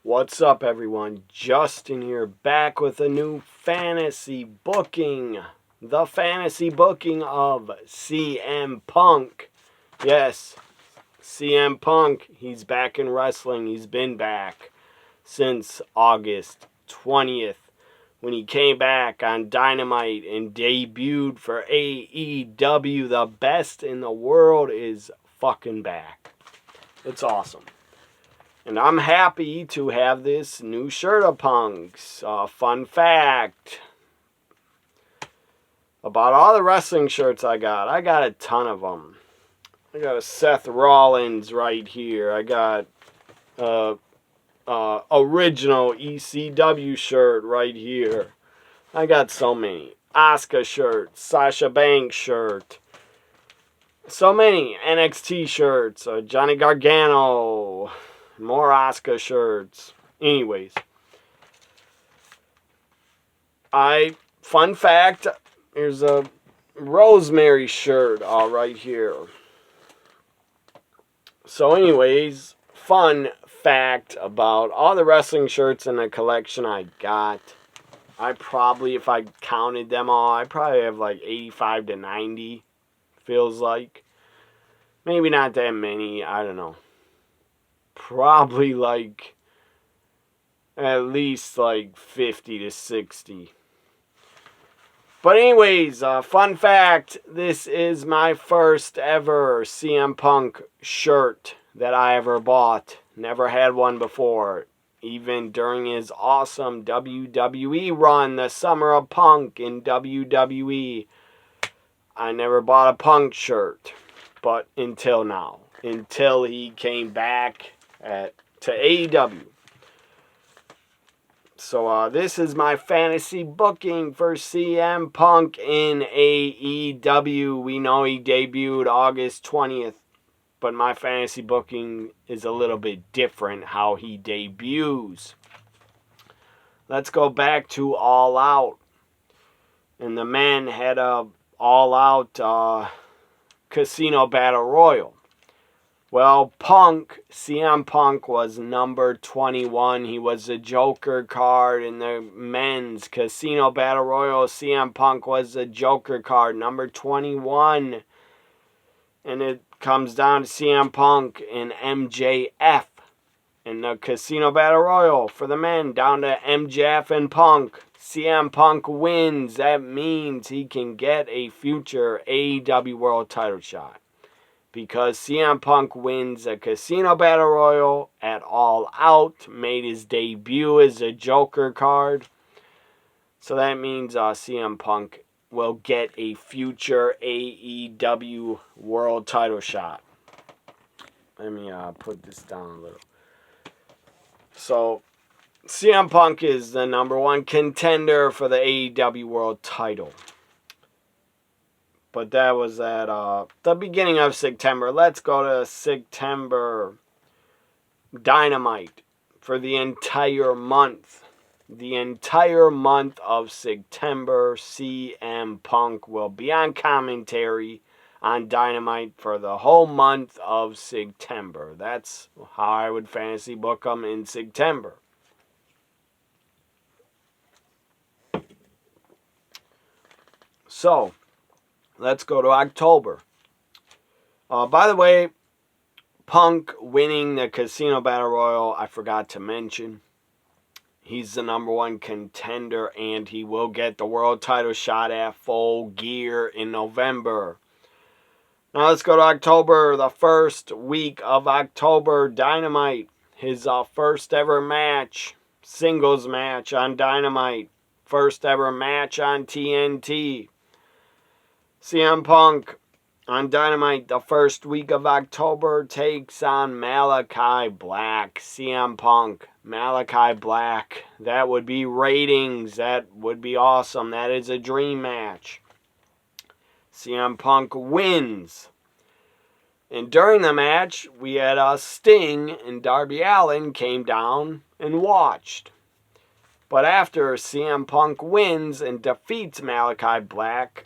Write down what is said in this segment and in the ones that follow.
What's up, everyone? Justin here, back with a new fantasy booking. The fantasy booking of CM Punk. Yes, CM Punk, he's back in wrestling. He's been back since August 20th when he came back on Dynamite and debuted for AEW. The best in the world is fucking back. It's awesome. And I'm happy to have this new shirt of Punk's. Fun fact about all the wrestling shirts I got a ton of them. I got a Seth Rollins right here. I got original ECW shirt right here. I got so many. Asuka shirt, Sasha Banks shirt. So many NXT shirts. Johnny Gargano. More Asuka shirts. Anyways. Fun fact, here's a Rosemary shirt right here. So anyways, fun fact about all the wrestling shirts in the collection I got. I probably, if I counted them all, I probably have like 85 to 90, feels like. Maybe not that many, I don't know. Probably like at least like 50 to 60. But anyways, fun fact, this is my first ever CM Punk shirt that I ever bought. Never had one before. Even during his awesome WWE run, the Summer of Punk in WWE, I never bought a Punk shirt. But until now. Until he came back to AEW. So this is my fantasy booking for CM Punk in AEW. We know he debuted August 20th, but my fantasy booking is a little bit different how he debuts. Let's go back to All Out. And the man had a All Out Casino Battle Royal. Well, CM Punk was number 21. He was the Joker card in the men's Casino Battle Royal. CM Punk was the Joker card, number 21. And it comes down to CM Punk and MJF in the Casino Battle Royal for the men, down to MJF and Punk. CM Punk wins. That means he can get a future AEW World title shot. Because CM Punk wins a Casino Battle Royal at All Out, made his debut as a Joker card. So that means CM Punk will get a future AEW World title shot. Let me put this down a little. So, CM Punk is the number one contender for the AEW World title. But that was at the beginning of September. Let's go to September Dynamite for the entire month. The entire month of September, CM Punk will be on commentary on Dynamite for the whole month of September. That's how I would fantasy book him in September. So, let's go to October. By the way, Punk winning the Casino Battle Royal, I forgot to mention. He's the number one contender, and he will get the world title shot at Full Gear in November. Now let's go to October, the first week of October, Dynamite. His first ever match, singles match on Dynamite. First ever match on TNT. CM Punk on Dynamite the first week of October takes on Malachi Black. CM Punk, Malachi Black. That would be ratings. That would be awesome. That is a dream match. CM Punk wins. And during the match, we had Sting and Darby Allin came down and watched. But after CM Punk wins and defeats Malachi Black,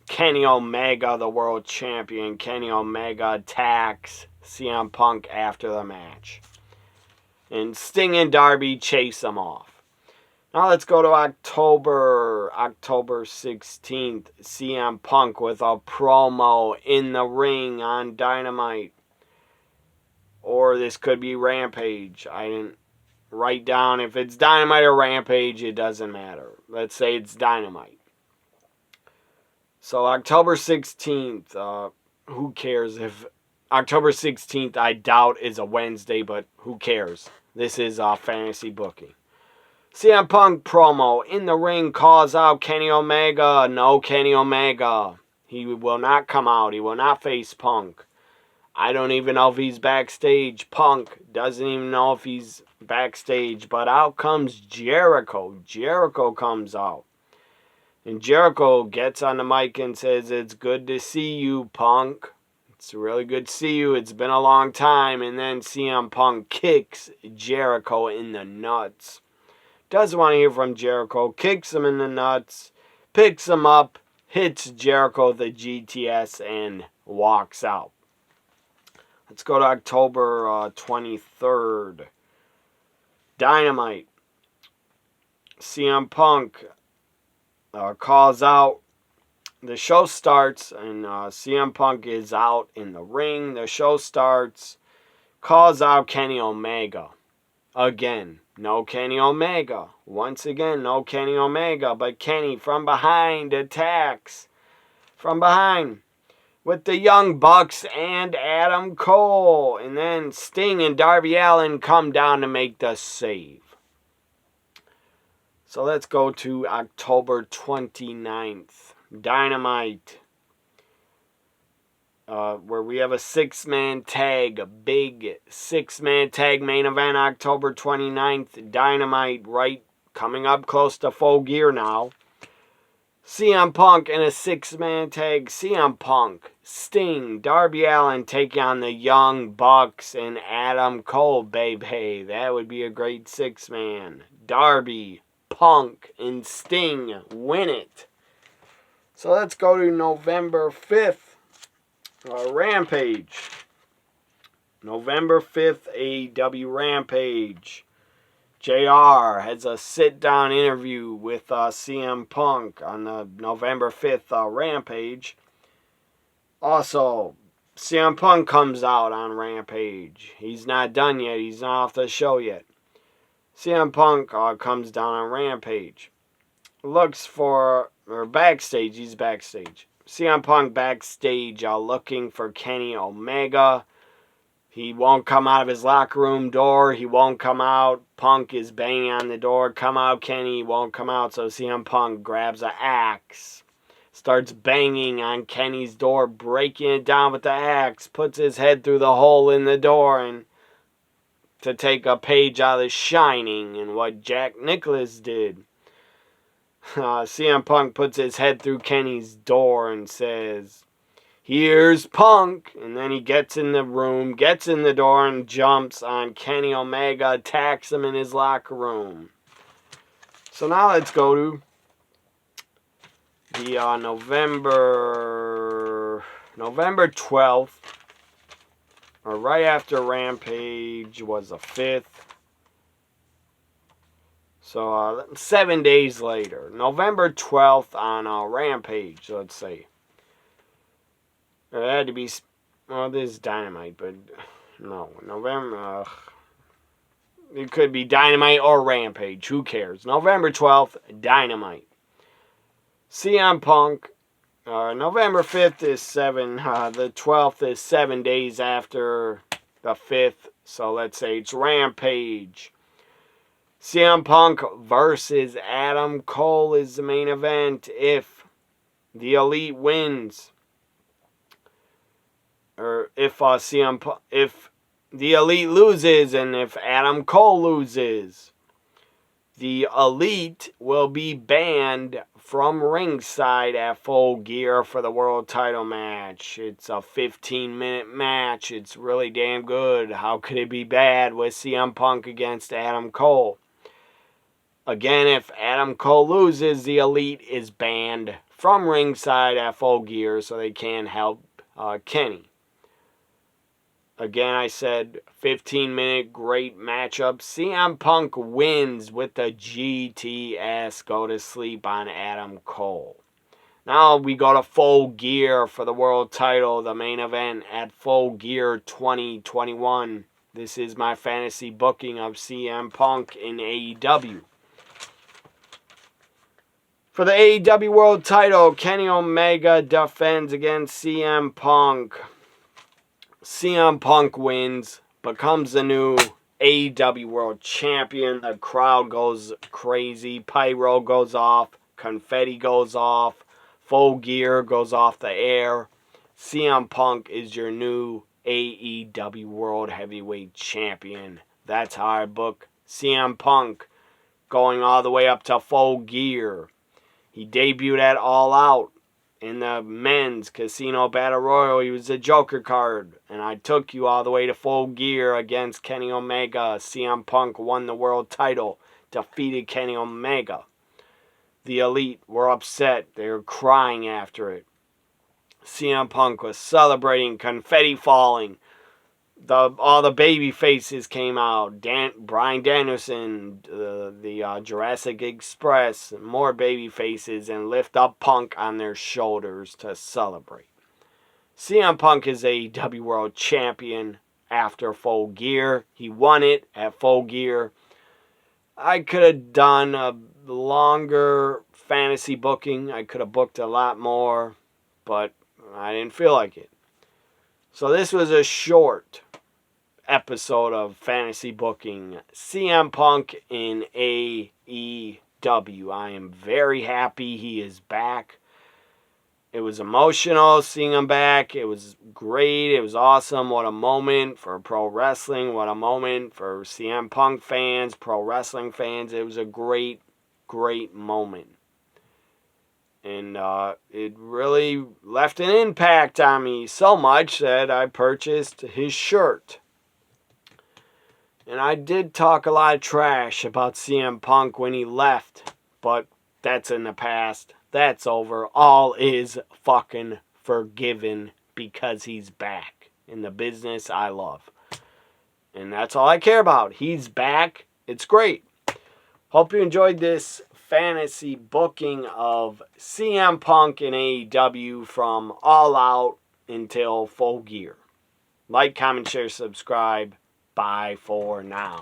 Kenny Omega, the world champion, Kenny Omega attacks CM Punk after the match. And Sting and Darby chase them off. Now let's go to October 16th. CM Punk with a promo in the ring on Dynamite. Or this could be Rampage. I didn't write down if it's Dynamite or Rampage. It doesn't matter. Let's say it's Dynamite. So October 16th. Who cares if October 16th, I doubt, is a Wednesday, but who cares? This is fantasy booking. CM Punk promo. In the ring, calls out Kenny Omega. No Kenny Omega. He will not come out. He will not face Punk. I don't even know if he's backstage. Punk doesn't even know if he's backstage. But out comes Jericho. Jericho comes out. And Jericho gets on the mic and says, "It's good to see you, Punk. It's really good to see you. It's been a long time." And then CM Punk kicks Jericho in the nuts. Doesn't want to hear from Jericho. Kicks him in the nuts. Picks him up. Hits Jericho with the GTS and walks out. Let's go to October 23rd. Dynamite. CM Punk calls out. The show starts, and CM Punk is out in the ring. The show starts. Calls out Kenny Omega. Again, no Kenny Omega. Once again, no Kenny Omega. But Kenny from behind attacks. From behind. With the Young Bucks and Adam Cole. And then Sting and Darby Allin come down to make the save. So let's go to October 29th. Dynamite. Where we have a six-man tag. A big six-man tag main event October 29th. Dynamite right coming up close to full gear now. CM Punk in a six-man tag. CM Punk, Sting, Darby Allin taking on the Young Bucks and Adam Cole, baby. That would be a great six-man. Darby, Punk, and Sting win it. So let's go to November 5th. Rampage. November 5th, AEW Rampage. JR has a sit-down interview with CM Punk on the November 5th Rampage. Also, CM Punk comes out on Rampage. He's not done yet. He's not off the show yet. CM Punk comes down on Rampage. Looks for, or backstage, he's backstage. CM Punk backstage looking for Kenny Omega. He won't come out of his locker room door. He won't come out. Punk is banging on the door. Come out, Kenny. He won't come out. So CM Punk grabs an axe. Starts banging on Kenny's door. Breaking it down with the axe. Puts his head through the hole in the door. And to take a page out of The Shining and what Jack Nicklaus did. CM Punk puts his head through Kenny's door and says, "Here's Punk." And then he gets in the room, gets in the door, and jumps on Kenny Omega, attacks him in his locker room. So now let's go to the November 12th, or right after Rampage was the 5th. So 7 days later, November 12th on Rampage, let's say. It had to be, well, this is Dynamite, but no, November, it could be Dynamite or Rampage, who cares? November 12th, Dynamite. CM Punk, November 5th is the 12th is 7 days after the 5th, so let's say it's Rampage. CM Punk versus Adam Cole is the main event if the Elite wins. Or if if the Elite loses and if Adam Cole loses, the Elite will be banned from ringside at Full Gear for the world title match. It's a 15-minute match. It's really damn good. How could it be bad with CM Punk against Adam Cole? Again, if Adam Cole loses, the Elite is banned from ringside at Full Gear so they can't help Kenny. Again, I said 15-minute great matchup. CM Punk wins with the GTS go to sleep on Adam Cole. Now we go to Full Gear for the world title, the main event at Full Gear 2021. This is my fantasy booking of CM Punk in AEW. For the AEW world title, Kenny Omega defends against CM Punk. CM Punk wins, becomes the new AEW World Champion. The crowd goes crazy. Pyro goes off. Confetti goes off. Full Gear goes off the air. CM Punk is your new AEW World Heavyweight Champion. That's how I book CM Punk going all the way up to Full Gear. He debuted at All Out. In the men's Casino Battle Royal, he was a Joker card. And I took you all the way to Full Gear against Kenny Omega. CM Punk won the world title, defeated Kenny Omega. The Elite were upset. They were crying after it. CM Punk was celebrating, confetti falling. All the baby faces came out. Bryan Danielson, the Jurassic Express, more baby faces, and lift up Punk on their shoulders to celebrate. CM Punk is AEW World Champion after Full Gear. He won it at Full Gear. I could have done a longer fantasy booking. I could have booked a lot more, but I didn't feel like it. So this was a short episode of fantasy booking CM Punk in AEW. I am very happy he is back. It was emotional seeing him back. It was great. It was awesome. What a moment for pro wrestling. What a moment for CM Punk fans, pro wrestling fans. It was a great, great moment. And it really left an impact on me so much that I purchased his shirt. And I did talk a lot of trash about CM Punk when he left, but that's in the past. That's over. All is fucking forgiven because he's back in the business I love. And that's all I care about. He's back. It's great. Hope you enjoyed this fantasy booking of CM Punk in AEW from All Out until Full Gear. Like, comment, share, subscribe. Bye for now.